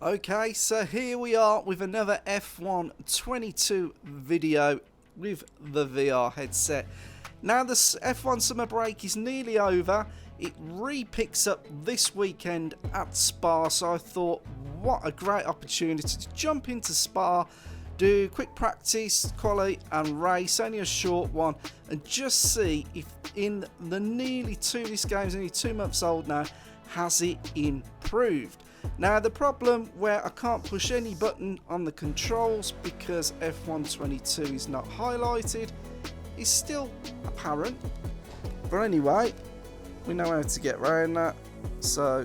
Okay, so here we are with another F1 22 video with the VR headset. Now the F1 summer break is nearly over. It re-picks up this weekend at Spa, so I thought what a great opportunity to jump into Spa, do quick practice, quali and race, only a short one, and just see if in the this game's only 2 months old now, has it improved. Now the problem where I can't push any button on the controls because F1 22 is not highlighted is still apparent. But anyway, we know how to get around that. So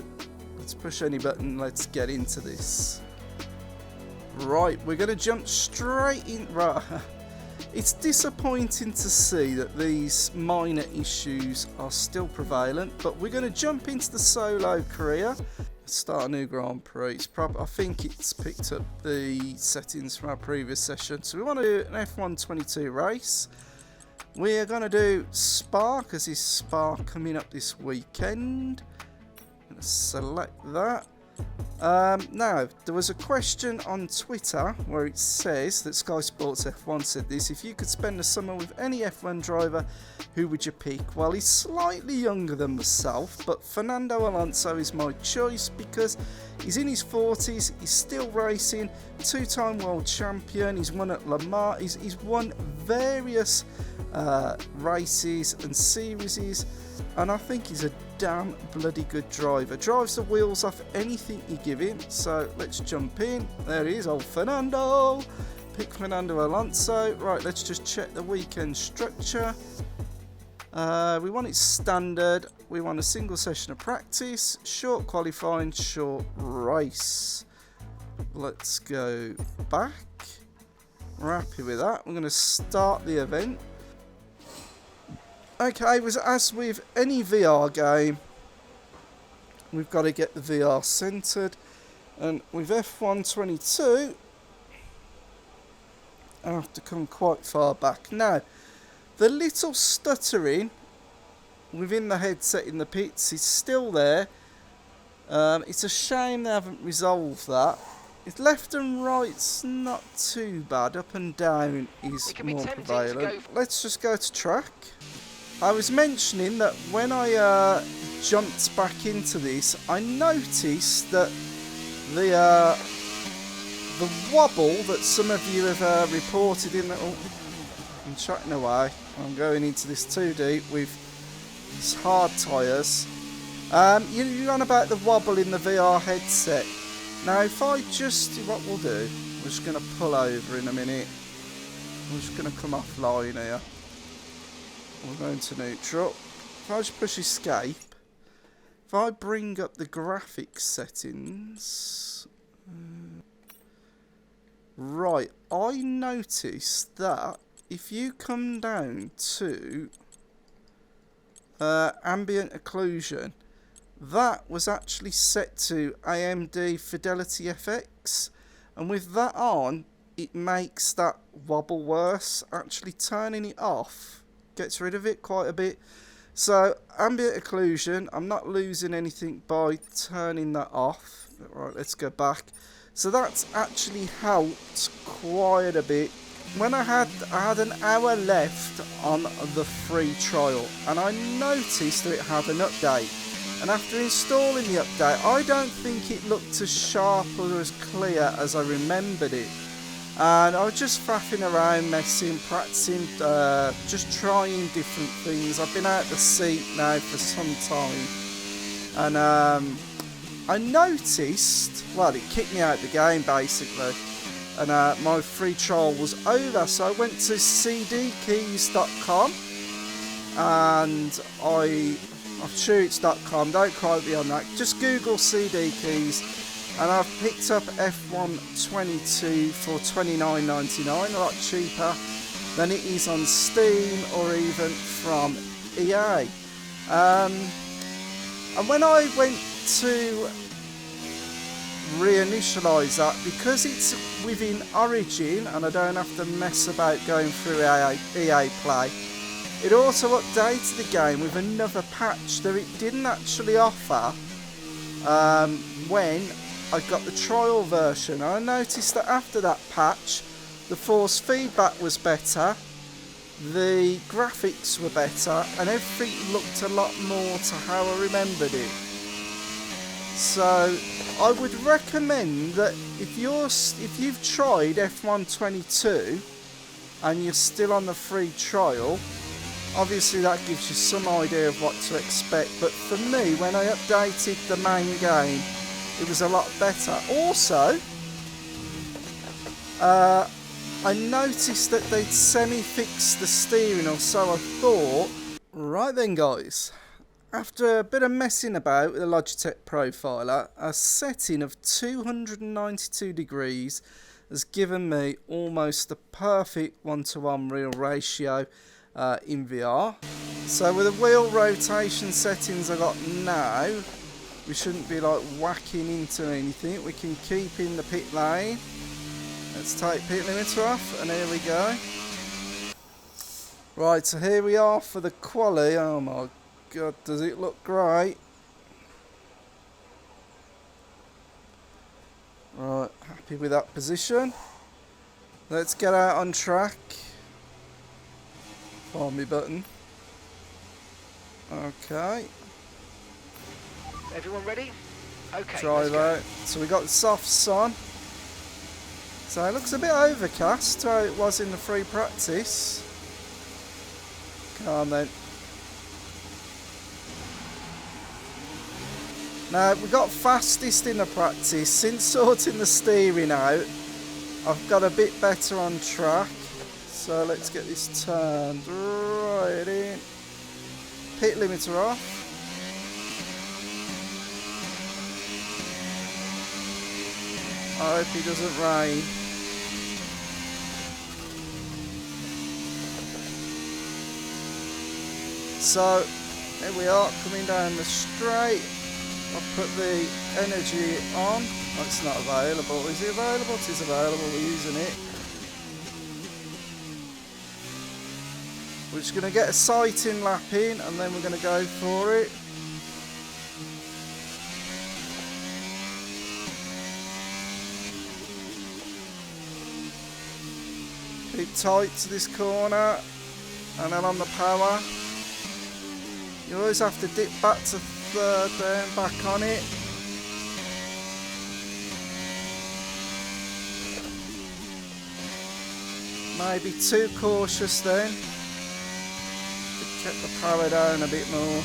let's push any button, let's get into this. Right, we're going to jump straight in. Right, it's disappointing to see that these minor issues are still prevalent, but we're going to jump into the solo career. Start a new Grand Prix. I think it's picked up the settings from our previous session. So we want to do an F1 22 race. We're going to do Spa because there's Spa coming up this weekend. I'm going to select that. Now, there was a question on Twitter where it says that Sky Sports F1 said this: if you could spend the summer with any F1 driver, who would you pick? Well, he's slightly younger than myself, but Fernando Alonso is my choice because he's in his 40s, he's still racing, 2-time world champion, he's won at Le Mans, he's won various races and series, and I think he's a damn bloody good driver. Drives the wheels off anything you give him. So let's jump in. There he is, old Fernando. Pick Fernando Alonso. Right, let's just check the weekend structure. We want it standard. We want a single session of practice, short qualifying, short race. Let's go back. We're happy with that. We're going to start the event. Okay, as with any VR game, we've got to get the VR centered, and with F1 22, I have to come quite far back. Now, the little stuttering within the headset in the pits is still there. It's a shame they haven't resolved that. It's left and right's not too bad. Up and down is more prevalent. Let's just go to track. I was mentioning that when I jumped back into this, I noticed that the wobble that some of you have reported in that. Oh, I'm chatting away. I'm going into this too deep with these hard tyres. You're on about the wobble in the VR headset. Now, if I just what we'll do, we're just going to pull over in a minute. I'm just going to come offline here. We're going to neutral. If I just push escape, if I bring up the graphics settings, right, I noticed that if you come down to ambient occlusion, that was actually set to AMD Fidelity FX, and with that on, it makes that wobble worse. Actually turning it off gets rid of it quite a bit. So ambient occlusion, I'm not losing anything by turning that off. Right, let's go back. So that's actually helped quite a bit. When I had an hour left on the free trial, and I noticed that it had an update, and after installing the update, I don't think it looked as sharp or as clear as I remembered it. And I was just faffing around, messing, practicing, just trying different things. I've been out the seat now for some time, and I noticed, well, it kicked me out of the game basically, and my free trial was over. So I went to cdkeys.com, and I'm sure it's .com, don't quote me on that, just Google CD Keys. And I've picked up F1 22 for $29.99, a lot cheaper than it is on Steam or even from EA. And when I went to reinitialise that, because it's within Origin and I don't have to mess about going through EA Play, it also updated the game with another patch that it didn't actually offer when I got the trial version. I noticed that after that patch, the force feedback was better, the graphics were better, and everything looked a lot more to how I remembered it. So I would recommend that if you've tried F122 and you're still on the free trial, obviously that gives you some idea of what to expect, but for me, when I updated the main game, it was a lot better. Also, I noticed that they'd semi-fixed the steering, or so I thought. Right then guys, after a bit of messing about with the Logitech Profiler, a setting of 292 degrees has given me almost the perfect 1:1 real ratio in VR. So with the wheel rotation settings I got now, we shouldn't be like whacking into anything. We can keep in the pit lane. Let's take pit limiter off, and here we go. Right, so here we are for the Qually. Oh my god, does it look great? Right, happy with that position. Let's get out on track. Find me button. Okay. Everyone ready? Okay. Drive out. So we got the softs on. So it looks a bit overcast, how it was in the free practice. Come on then. Now we got fastest in the practice. Since sorting the steering out, I've got a bit better on track. So let's get this turned right in. Pit limiter off. I hope it doesn't rain. So here we are coming down the straight. I've put the energy on. Oh, it's not available. Is it available? It is available. We're using it. We're just going to get a sighting lap in, and then we're going to go for it. Keep tight to this corner, and then on the power. You always have to dip back to third, then back on it. Maybe too cautious then. Check the power down a bit more.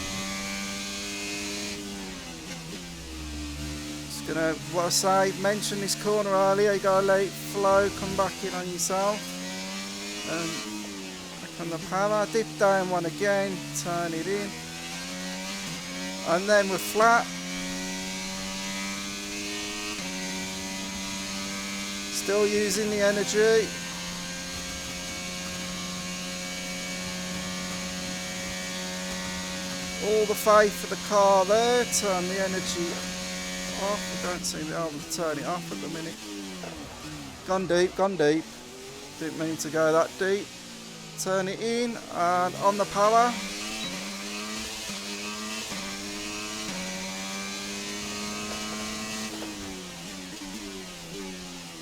Just gonna, what I say, mention this corner earlier, you gotta let it flow, come back in on yourself. And back on the power, dip down one again, turn it in. And then we're flat. Still using the energy. All the faith for the car there. Turn the energy off. I don't seem to be able to turn it off at the minute. Gone deep, gone deep. Didn't mean to go that deep. Turn it in, and on the power.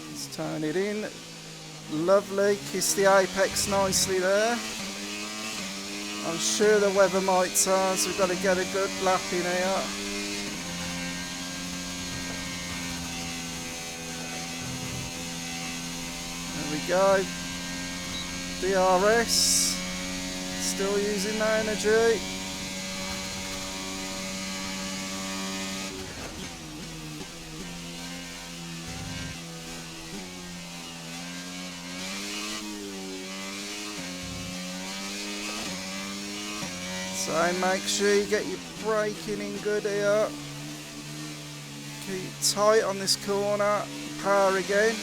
Let's turn it in. Lovely. Kiss the apex nicely there. I'm sure the weather might turn, so we've got to get a good lap in here. There we go. DRS. Still using the energy. So make sure you get your braking in good here. Keep tight on this corner. Power again.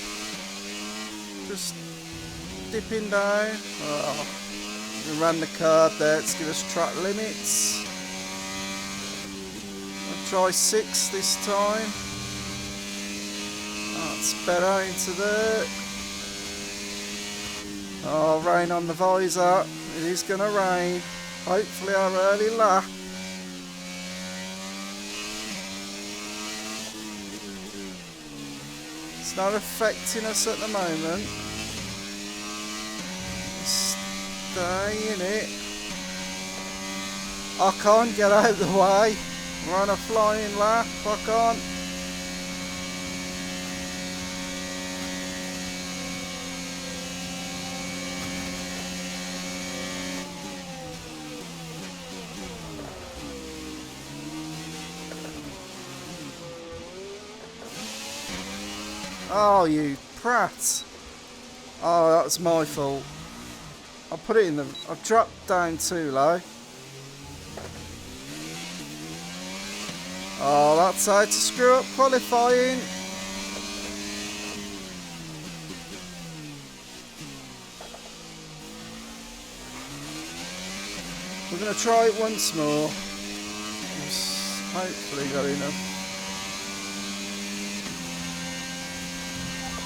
Just dipping down. Oh, we ran the curve there. Let's give us track limits. I'll try 6 this time. That's better into there. Oh, rain on the visor. It is going to rain. Hopefully our early lap. It's not affecting us at the moment. Stay in it. I can't get out of the way. We're on a flying lap. I can't. Oh, you prat. Oh, that's my fault. I put it in the... I've dropped down too low. Oh, that's how to screw up qualifying. We're going to try it once more. Hopefully got enough.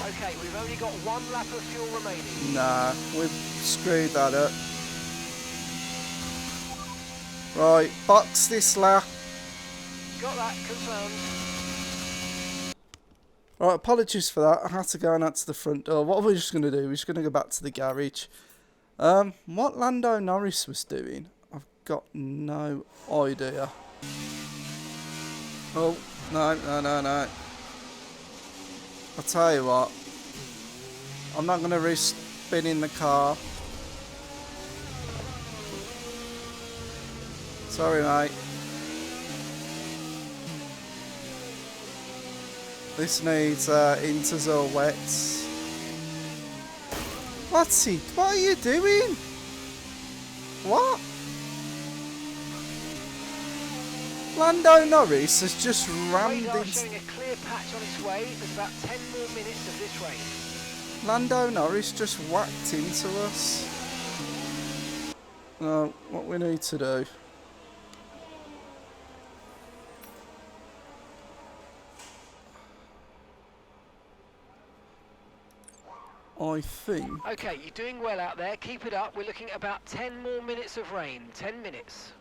Okay, we've only got one lap of fuel remaining. Nah, we've screwed that up. Right, box this lap. Got that confirmed. Right, apologies for that. I had to go and out to the front door. What we're just going to do, we're just going to go back to the garage. What Lando Norris was doing, I've got no idea. Oh, no. I'll tell you what. I'm not going to risk spinning the car. Sorry, mate. This needs inters or wets. What's he? What are you doing? What? Lando Norris has just rammed Radar into... showing a clear patch on its way. There's about 10 more minutes of this rain. Lando Norris just whacked into us. No, what we need to do... I think... Okay, you're doing well out there. Keep it up. We're looking at about 10 more minutes of rain. 10 minutes.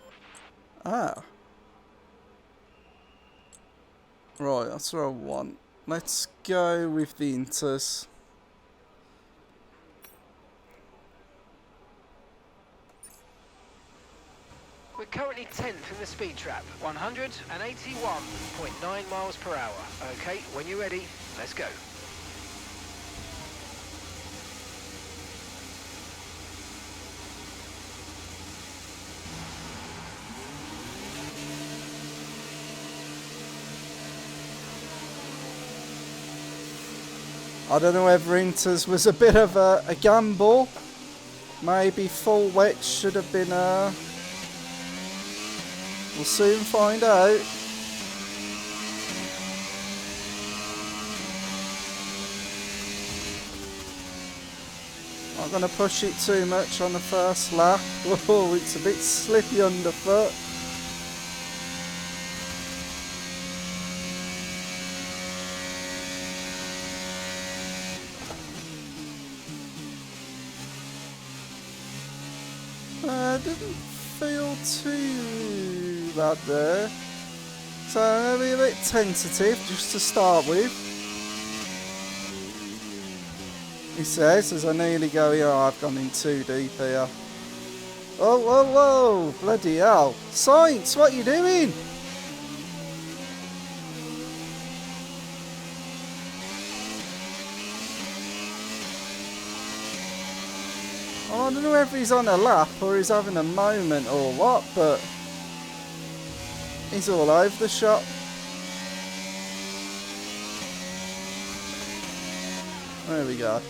Ah. Right, that's what I want. Let's go with the inters. We're currently 10th in the speed trap. 181.9 miles per hour. Okay, when you're ready, let's go. I don't know whether inters was a bit of a gamble. Maybe full wet should have been we'll soon find out. Not going to push it too much on the first lap. Oh, it's a bit slippy underfoot. Didn't feel too bad there. So I'm going to be a bit tentative just to start with. He says as I nearly go here, oh, I've gone in too deep here. Oh, whoa, whoa, bloody hell. Science, what are you doing? I don't know if he's on a lap or he's having a moment or what, but he's all over the shop. There we go.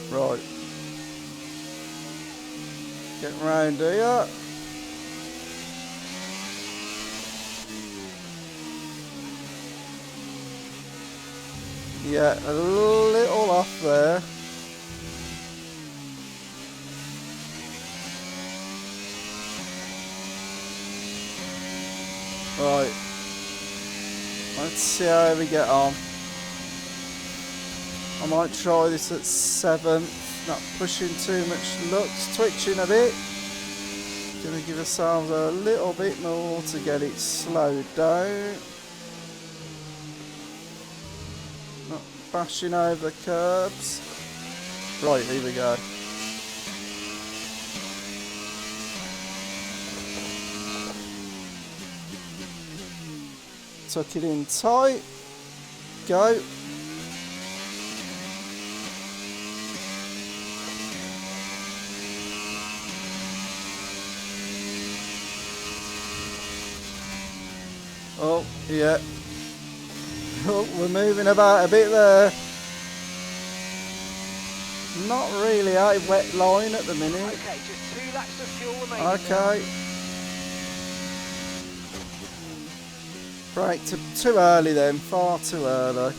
Right. Get round here. Yeah, a little off there. Right, let's see how we get on. I might try this at 7th, not pushing too much luck, twitching a bit. Gonna give ourselves a little bit more to get it slowed down. Not bashing over the curbs. Right, here we go. Tuck it in tight. Go. Oh, yeah. Oh, we're moving about a bit there. Not really a wet line at the minute. Okay, just 2 laps of fuel remaining. Okay. Brake too early then, far too early.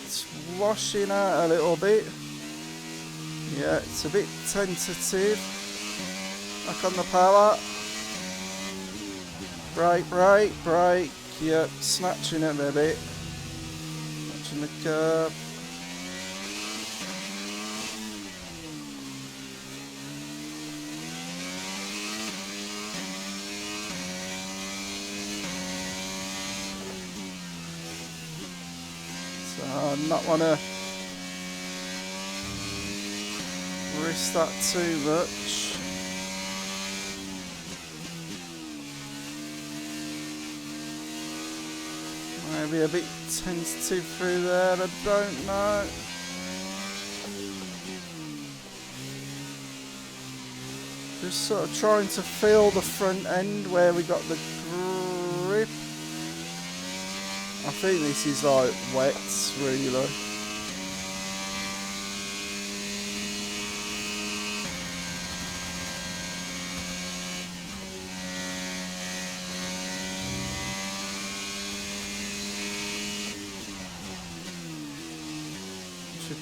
It's washing out a little bit. Yeah, it's a bit tentative. Back on the power. Brake, brake, brake. Yep, snatching it a bit. Snatching the curb. So, not want to risk that too much. Maybe a bit tentative through there, I don't know. Just sort of trying to feel the front end where we got the grip. I think this is like wets, really.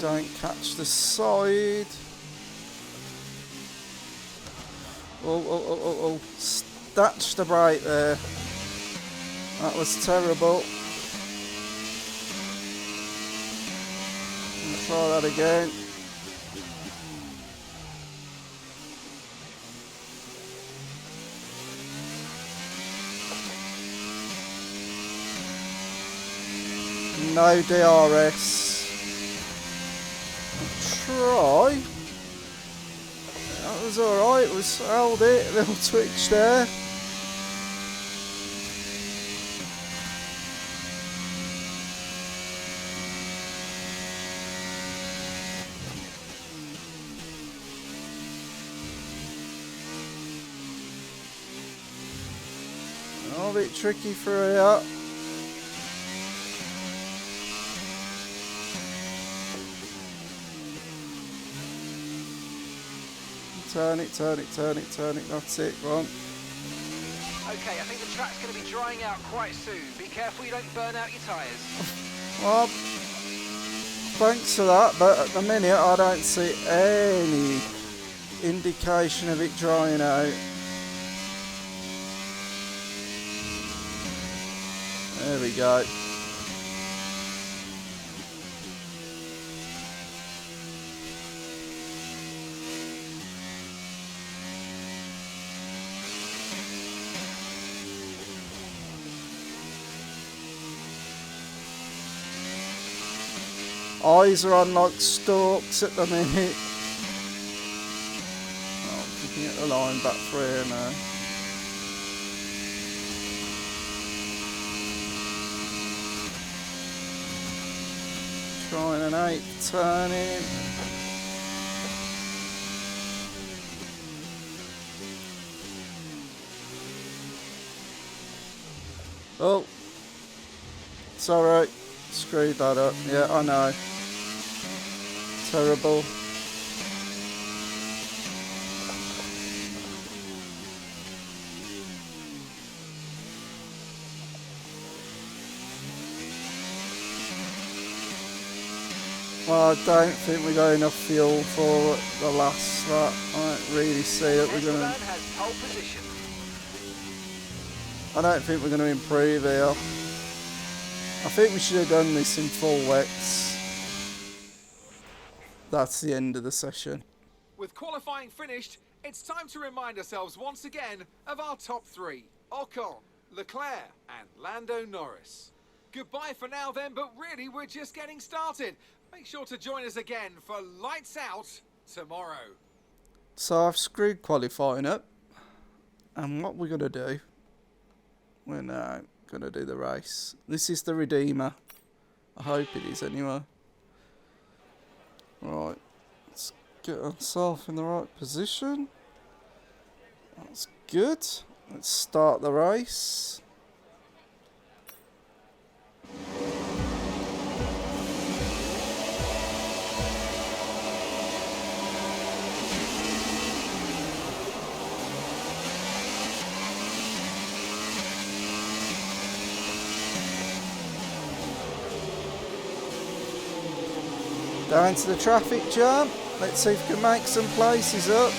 Don't catch the side. Oh. Snatched the brake there. That was terrible. I'll try that again. No DRS. Try. That was alright, it was held it, a little twitch there. A bit tricky for here. Turn it, that's it, go on. Okay, I think the track's going to be drying out quite soon. Be careful you don't burn out your tyres. Well, thanks for that, but at the minute I don't see any indication of it drying out. There we go. Eyes are on like stalks at the minute. Oh, we can get the line back through here now. Trying an 8 turning. Oh, sorry, screwed that up. Yeah, I know. Terrible. Well, I don't think we got enough fuel for the last lap. I don't really see that we're gonna. I don't think we're gonna improve here. I think we should have done this in full wets. That's the end of the session. With qualifying finished, it's time to remind ourselves once again of our top 3. Ocon, Leclerc and Lando Norris. Goodbye for now then, but really we're just getting started. Make sure to join us again for Lights Out tomorrow. So I've screwed qualifying up. And what we're going to do, we're now going to do the race. This is the Redeemer. I hope it is anyway. Right, let's get ourselves in the right position. That's good. Let's start the race. Down to the traffic jam. Let's see if we can make some places up.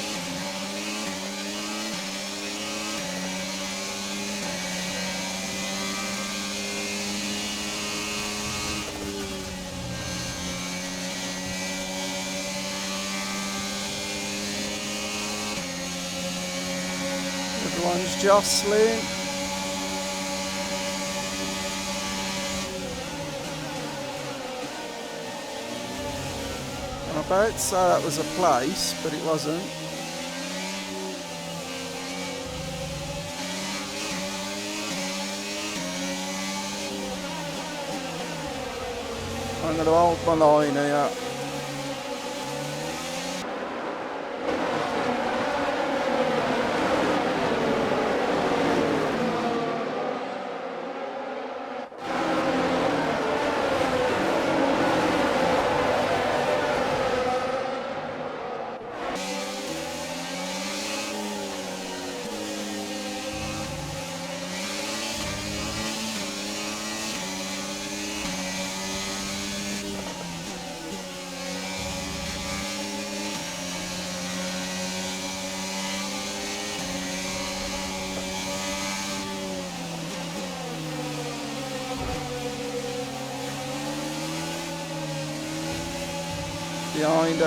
Everyone's jostling. I'm about to say that was a place, but it wasn't. I'm going to hold my line here. Behind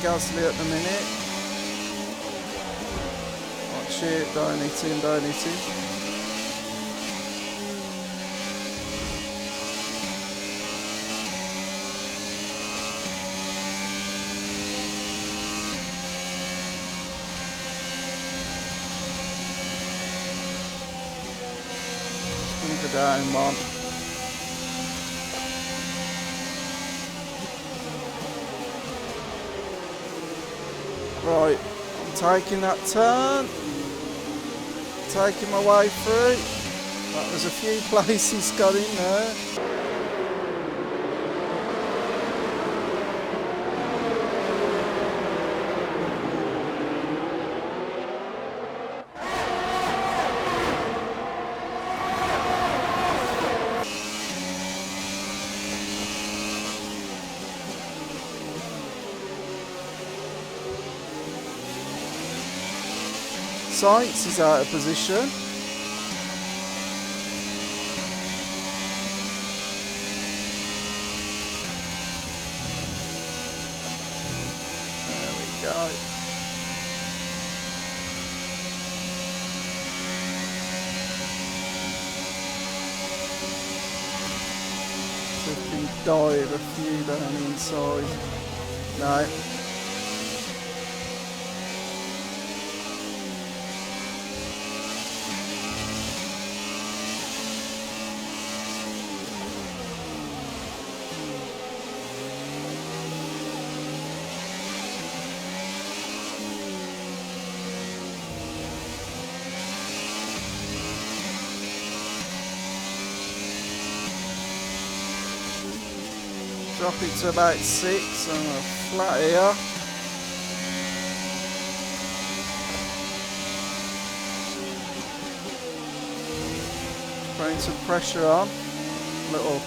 Gasly at the minute. Watch it, don't hit him, don't hit him. Go down, man. Right, I'm taking that turn, taking my way through. That was a few places got in there. Sights is out of position. There we go. So we can dive a few down inside. No. Drop it to about 6 on a flat here. Putting some pressure on. Little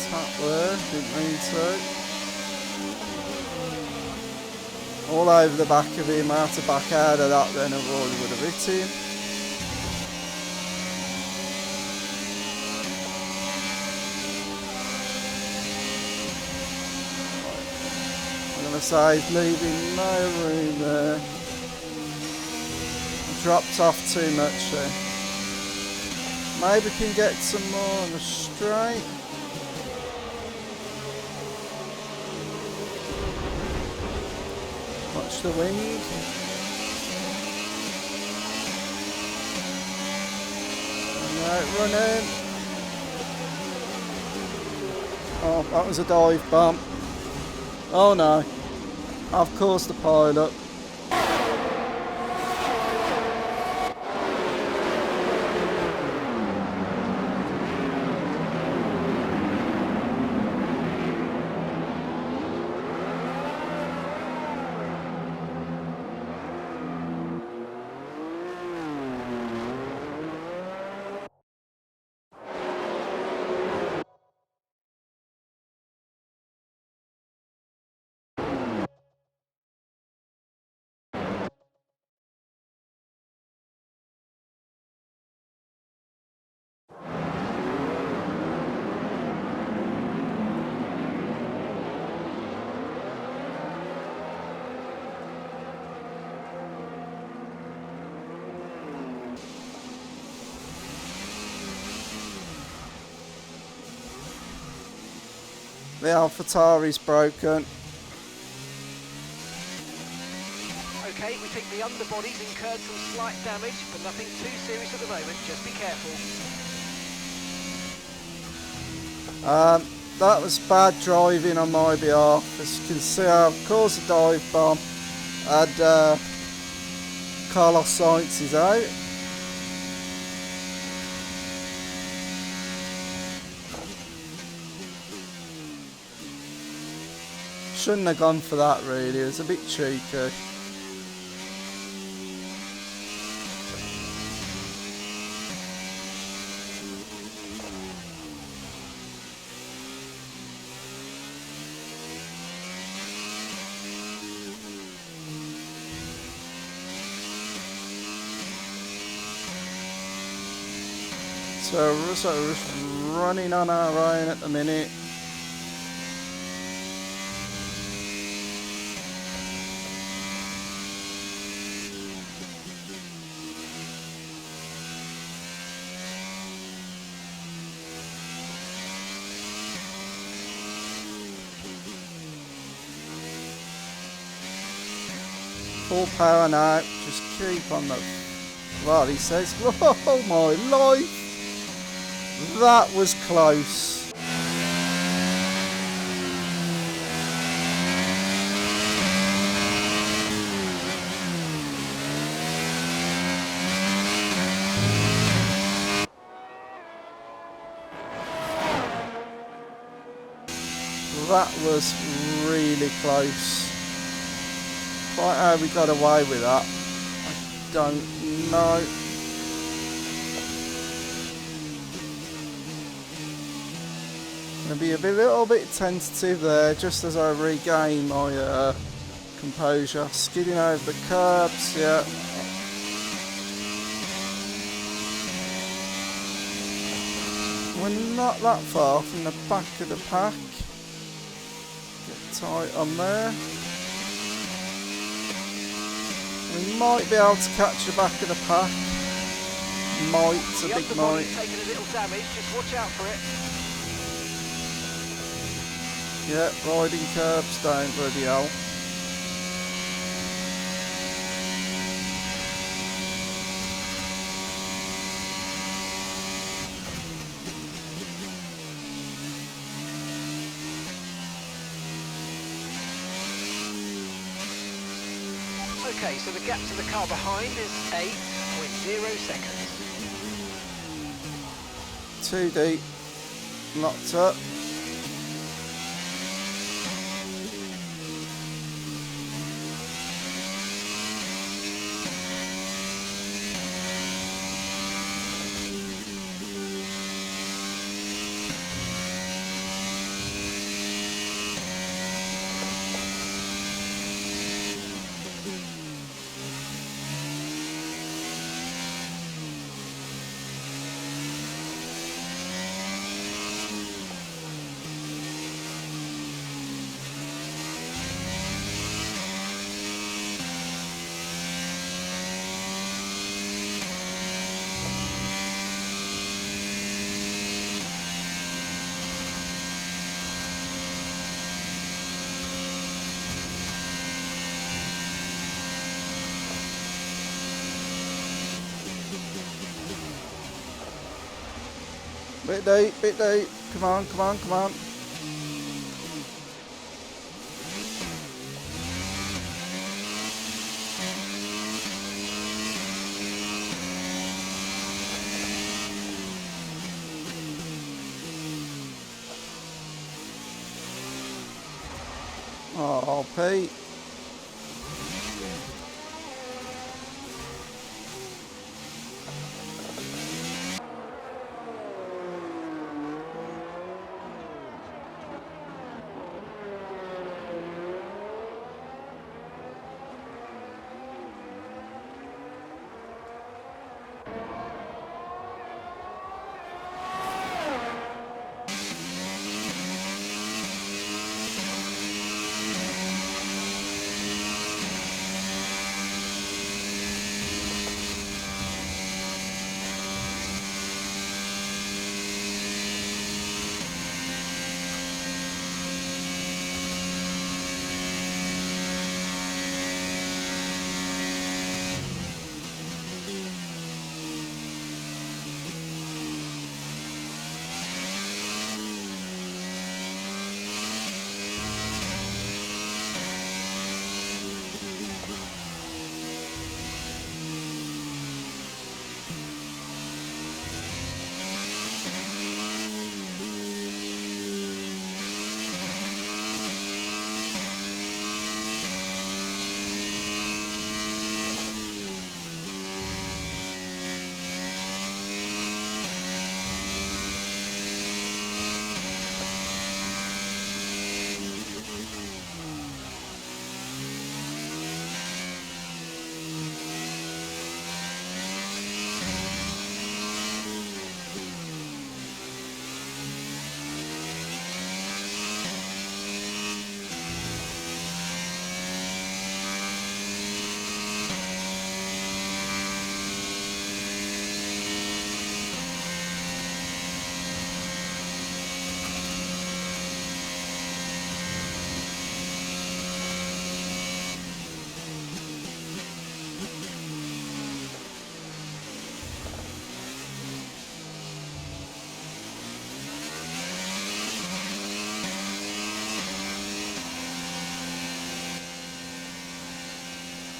tap there, didn't mean to. All over the back of him, I had to back out of that then, otherwise would have hit him. So he's leaving no room there. Dropped off too much there. Maybe we can get some more on the straight. Watch the wind. Right, running. Oh, that was a dive bump. Oh no. I've caused the pilot. The AlphaTauri's broken. Okay, we think the underbody's incurred some slight damage, but nothing too serious at the moment. Just be careful. That was bad driving on my behalf. As you can see, I've caused a dive bomb. Had Carlos Sainz is out. Shouldn't have gone for that really, it was a bit cheeky. So we're sort of just running on our own at the minute. Full power now, just keep on the... Well, he says, oh my life! That was close. That was really close. Quite how we got away with that, I don't know. Gonna be a little bit tentative there, just as I regain my composure. Skidding over the curbs, yeah. We're not that far from the back of the pack. Get tight on there. We might be able to catch the back of the pack. Might, it's a big might. Taking a little damage, just watch out for it. Yeah, riding curbs down, bloody hell. Okay, so the gap to the car behind is 8.0 seconds. Too deep. Locked up. Bit deep, bit deep. Come on, come on, come on. Oh, Pete.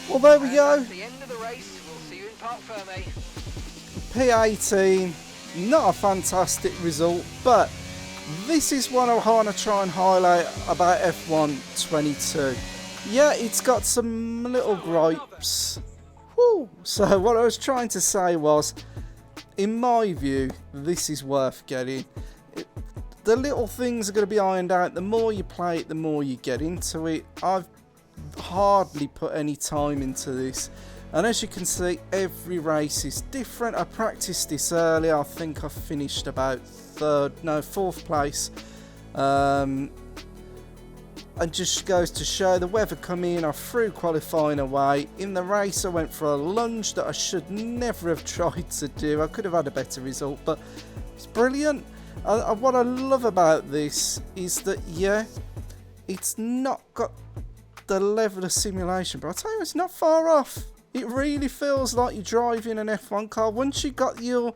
Well, there we go. That's the end of the race. We'll see you in Parc Fermé. P18, not a fantastic result, but this is what I want to try and highlight about F1 22. Yeah, it's got some little gripes. Woo. So what I was trying to say was, in my view, this is worth getting. The little things are going to be ironed out. The more you play it, the more you get into it. I've hardly put any time into this, and as you can see, every race is different. I practiced this early. I think I finished about fourth place, and just goes to show the weather come in. I threw qualifying away. In the race I went for a lunge that I should never have tried to do. I could have had a better result, but it's brilliant. What I love about this is that, yeah, it's not got the level of simulation, but I'll tell you, it's not far off. It really feels like you're driving an F1 car. Once you got your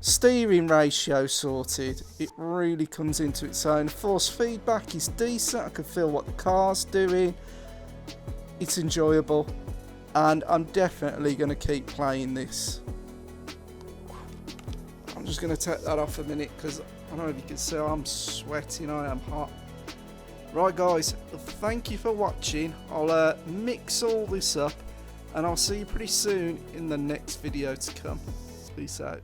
steering ratio sorted, it really comes into its own. Force feedback is decent. I can feel what the car's doing. It's enjoyable, and I'm definitely going to keep playing this. I'm just going to take that off a minute because I don't know if you can see I'm sweating. I am hot. Right guys, thank you for watching. I'll mix all this up and I'll see you pretty soon in the next video to come. Peace out.